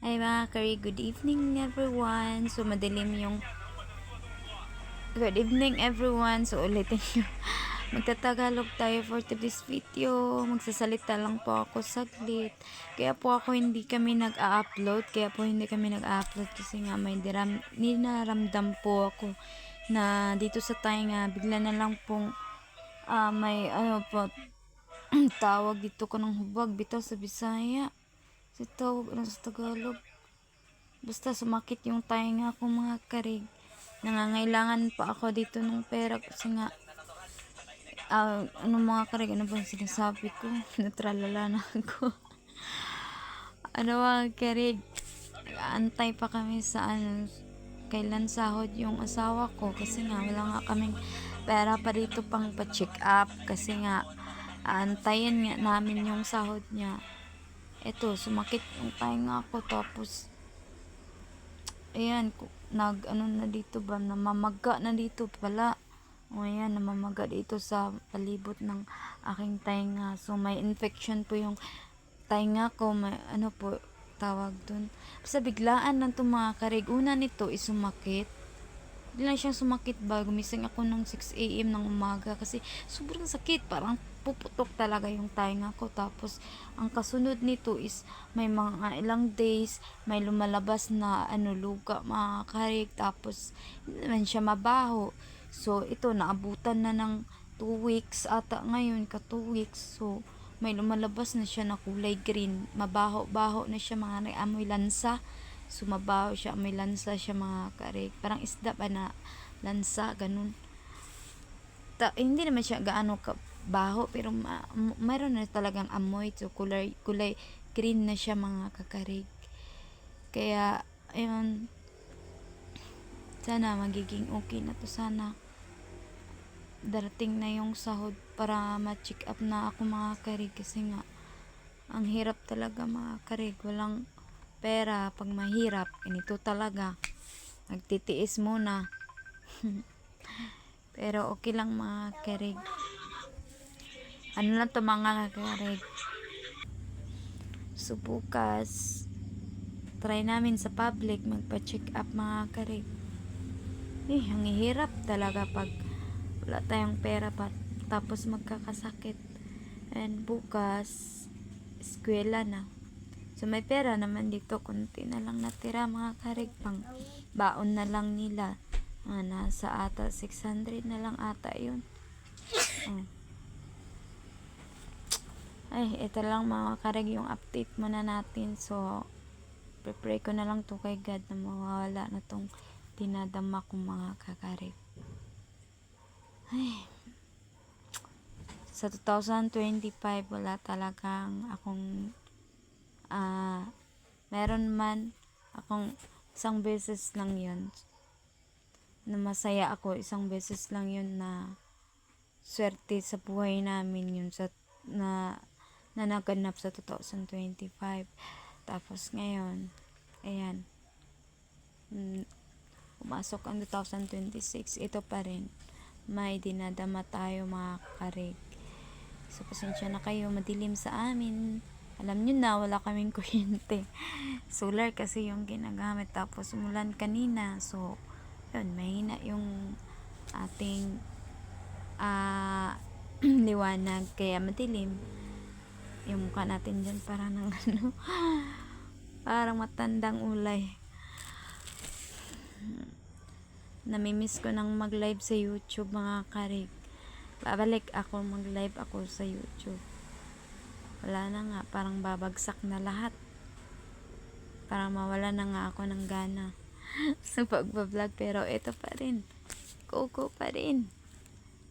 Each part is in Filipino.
Hi mga kari, good evening everyone. So madilim yung good evening everyone. So ulitin nyo. Magtatagalog tayo for today's video. Magsasalita lang po ako saglit. Kaya po ako hindi kami nag-upload. Kasi nga may ninaramdam po ako na dito sa tainga bigla na lang pong may ano po tawag dito ko ng hubag bitaw sa Bisaya. Sa tawag sa Tagalog. Basta sumakit yung tainga ko mga karig. Nangangailangan pa ako dito ng pera kasi nga ano mga karig, ano bang sinasabi ko? Natralala na ako. Ano mga karig, antay pa kami sa kailan sahod yung asawa ko kasi nga wala nga kaming pera pa dito pang pa-check up kasi nga antayin nga namin yung sahod niya. Eto, sumakit yung tainga ko tapos ayan, ano na dito ba, namamaga na dito pala. O ayan, namamaga dito sa palibot ng aking tainga. So, may infection po yung tainga ko. May, ano po, tawag dun. Basta biglaan lang itong mga karig. Una nito is sumakit. Biglang siyang sumakit ba, gumising ako ng 6 a.m. ng umaga kasi sobrang sakit, parang puputok talaga yung tainga ko. Tapos ang kasunod nito is may mga ilang days may lumalabas na luga mga karig, tapos hindi naman siya mabaho. So ito naabutan na ng 2 weeks ata ngayon, ka 2 weeks. So may lumalabas na siya na kulay green, mabaho-baho na siya, mga amoy lansa. Sumabaho siya, may lansa siya mga karig. Parang isda pa na lansa, ganun. Hindi naman siya gaano ka baho, pero mayroon na talagang amoy. So, kulay green na siya mga kakarig. Kaya, ayun, sana magiging okay na to. Sana darating na yung sahod para ma-check up na ako mga karig. Kasi nga, ang hirap talaga mga karig. Walang pera pag mahirap, ganito talaga, nagtitiis muna. Pero okay lang mga karig, ano lang to mga karig. So bukas try namin sa public magpa-check up mga karig. Ang hirap talaga pag wala tayong pera pa tapos magkakasakit. And bukas eskwela na. So may pera naman dito, konti na lang natira mga karig, pang baon na lang nila. Nasa ata 600 na lang ata yun. Ay, ito lang mga karig yung update muna natin. So pray ko na lang to kay God na mawawala na tong dinadama kong mga kakarig. Ay, sa 2025 wala talagang akong meron man akong isang beses lang yun na masaya ako, isang beses lang yun na swerte sa buhay namin yun na naganap sa 2025. Tapos ngayon ayan, pumasok ang 2026, ito pa rin may dinadama tayo mga karig. So pasensya na kayo, madilim sa amin. Alam nyo na, wala kaming kuryente. Solar kasi yung ginagamit. Tapos umulan kanina. So, yun, mahina yung ating liwanag. Kaya madilim. Yung mukha natin dyan parang parang matandang ulay. Namimiss ko nang mag-live sa YouTube mga karig. Babalik ako, mag-live ako sa YouTube. Wala na nga, parang babagsak na lahat. Parang mawala na nga ako ng gana sa pagbablog. Pero ito pa rin, go pa rin.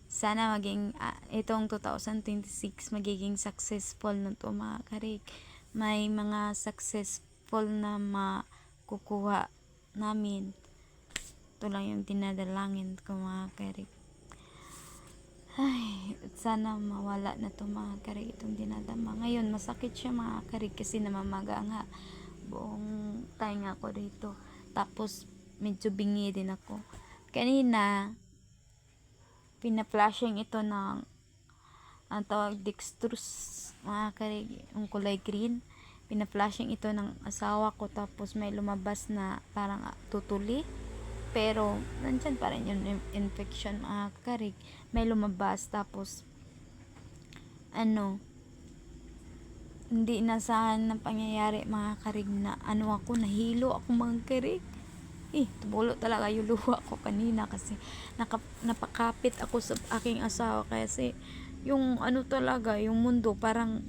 Sana maging itong 2026 magiging successful na to mga karig. May mga successful na makukuha namin. Ito lang yung dinadalangin ko mga karig. Ay, sana mawala na to mga karig, itong dinadama. Ngayon, masakit siya mga karig kasi namamaga nga buong tainga ko dito. Tapos, medyo bingi din ako. Kanina, pina-flashing ito ng ang tawag dextrose mga karig, yung kulay green. pina-flashing ito ng asawa ko, tapos may lumabas na parang tutuli, pero nandyan pa rin yung infection mga karig. May lumabas, tapos ano, hindi inasahan ng pangyayari mga karig, na ako, nahilo ako mga karig. Tubulo talaga yung luha ko kanina kasi napakapit ako sa aking asawa, kasi yung talaga, yung mundo parang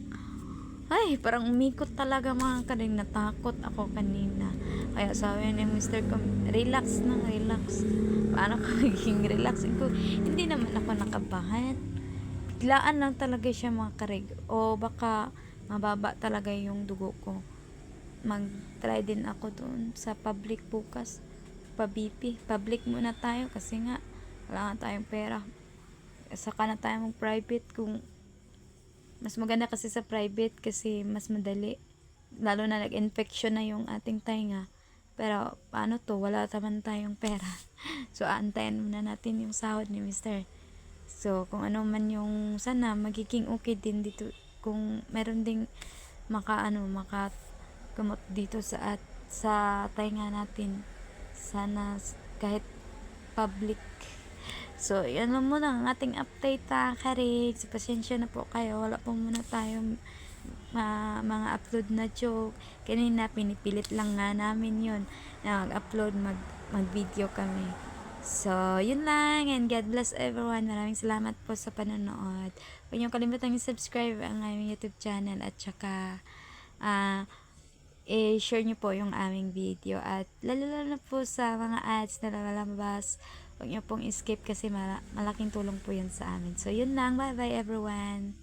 parang umikot talaga mga karig. Natakot ako kanina, kaya sabi ni Mr. ko, relax na, relax. Paano ka maging relax? Hindi naman ako nakabahan, biglaan lang talaga siya mga karig, o baka mababa talaga yung dugo ko. Mag-try din ako doon sa public bukas, pa-BP. Public muna tayo kasi nga wala nga tayong pera. Saka na tayo mag-private, kung mas maganda kasi sa private kasi mas madali. Lalo na nag-infection na yung ating tainga. Pero paano to? Wala naman tayong pera. So aantayin muna natin yung sahod ni Mr. So kung ano man yung, sana magiging okay din dito. Kung meron ding makagamot dito sa tainga natin, sana kahit public. So yan lang muna ang ating update karig. So, pasensya na po kayo, wala po muna tayong mga upload na joke kanina. Pinipilit lang nga namin yun na mag-upload, mag-video kami. So yun lang, and God bless everyone. Maraming salamat po sa panonood. Huwag niyo kalimutan i-subscribe ang aming YouTube channel, at saka i-share nyo po yung aming video, at lalo na po sa mga ads na lalabas, huwag nyo pong skip kasi malaking tulong po yun sa amin. So yun lang, bye bye everyone.